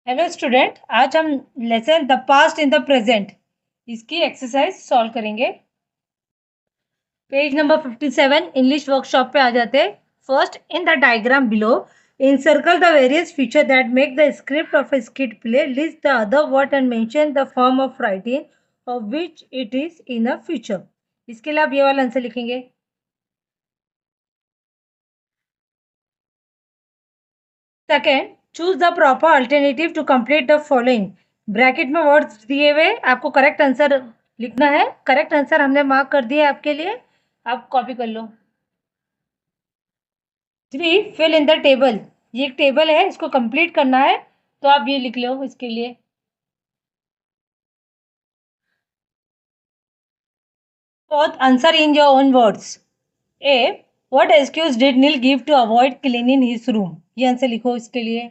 Hello student, आज हम lesson the past in the present इसकी एक्सरसाइज सॉल्व करेंगे। पेज नंबर 57 इंग्लिश वर्कशॉप पे आ जाते हैं। First, in the diagram below encircle the various features that make the script of a skit play, list the other word and mention the form of writing of which it is in a feature। इसके लिए आप ये वाला answer लिखेंगे। Second, choose the proper alternative to complete the following. Bracket में words दिए हुए, आपको करेक्ट आंसर लिखना है। करेक्ट आंसर हमने मार्क कर दिया है आपके लिए, आप कॉपी कर लो। 3, फिल इन द टेबल। ये एक टेबल है, इसको कंप्लीट करना है, तो आप ये लिख लो इसके लिए। Fourth, answer in your own words. A, what excuse did Neel give to avoid cleaning his room. ये आंसर लिखो इसके लिए।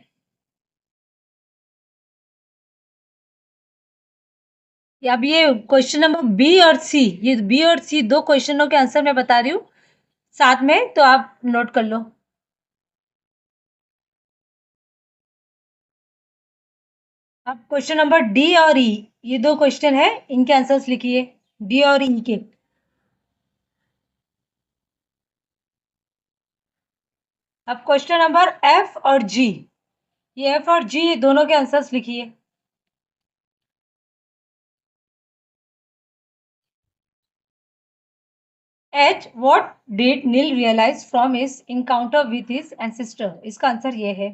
अब ये क्वेश्चन नंबर बी और सी, ये बी और सी दो क्वेश्चनों के आंसर मैं बता रही हूँ साथ में, तो आप नोट कर लो। अब क्वेश्चन नंबर डी और ई, ये दो क्वेश्चन है, इनके आंसर्स लिखिए, डी और ई के। अब क्वेश्चन नंबर एफ और जी, ये एफ और जी ये दोनों के आंसर्स लिखिए। H, what did Neel realise from his encounter with his ancestor. इसका आंसर ये है।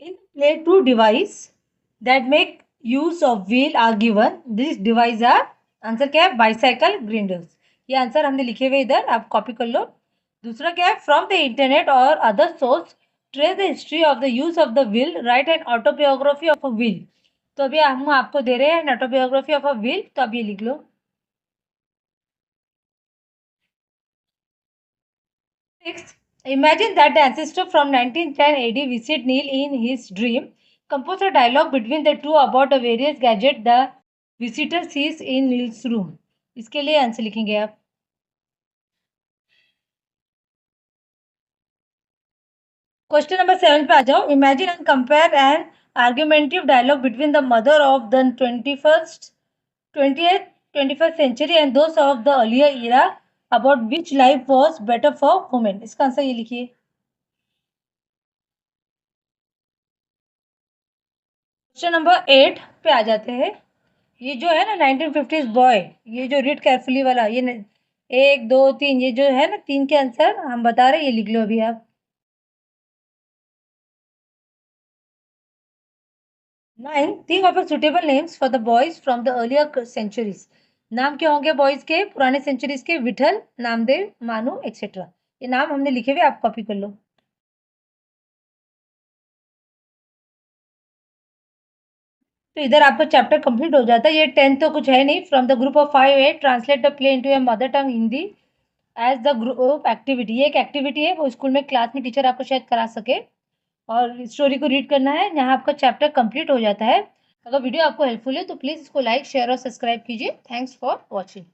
In play two device that make use of wheel are given, this device are, answer क्या है, बाइसाइकिल ग्राइंडर्स। ये आंसर हमने लिखे हुए इधर, आप कॉपी कर लो। दूसरा क्या है, फ्रॉम द इंटरनेट और other source trace the history of the use of the wheel, right an autobiography of a wheel. तो अभी हम आपको दे रहे हैं ऑटोबायोग्राफी ऑफ अ व्हील, तो आप ये लिख लो। Sixth, imagine that the ancestor from 1910 AD visit Neil in his dream. Compose a dialogue between the two about the various gadget the visitor sees in Neil's room. इसके लिए answer लिखेंगे आप। Question number 7 पे आ जाओ। Imagine and compare an argumentative dialogue between the mother of the 21st century and those of the earlier era about which life was better for women। इसका answer ये लिखिए। क्वेश्चन नंबर 8 पे आ जाते हैं। ये जो है ना 1950s बॉय, ये जो रीड केयरफुली वाला, ये 1 2 3, ये जो है ना तीन के आंसर हम बता रहे हैं, ये लिख लो अभी आप। 9, think of suitable names for the boys from the earlier centuries. नाम क्या होंगे बॉयज के पुराने सेंचुरीज के, विठल, नामदेव, मानू एक्सेट्रा। ये नाम हमने लिखे हुए, आप कॉपी कर लो। तो इधर आपका चैप्टर कंप्लीट हो जाता है। ये 10 तो कुछ है नहीं। From the group of 5 8 translate the play into a mother tongue Hindi as the group activity. ये एक एक्टिविटी है, वो स्कूल में क्लास में टीचर आपको शायद करा सके, और स्टोरी को रीड करना है। यहाँ आपका चैप्टर कंप्लीट हो जाता है। अगर वीडियो आपको हेल्पफुल है तो प्लीज़ इसको लाइक, शेयर और सब्सक्राइब कीजिए। Thanks for watching.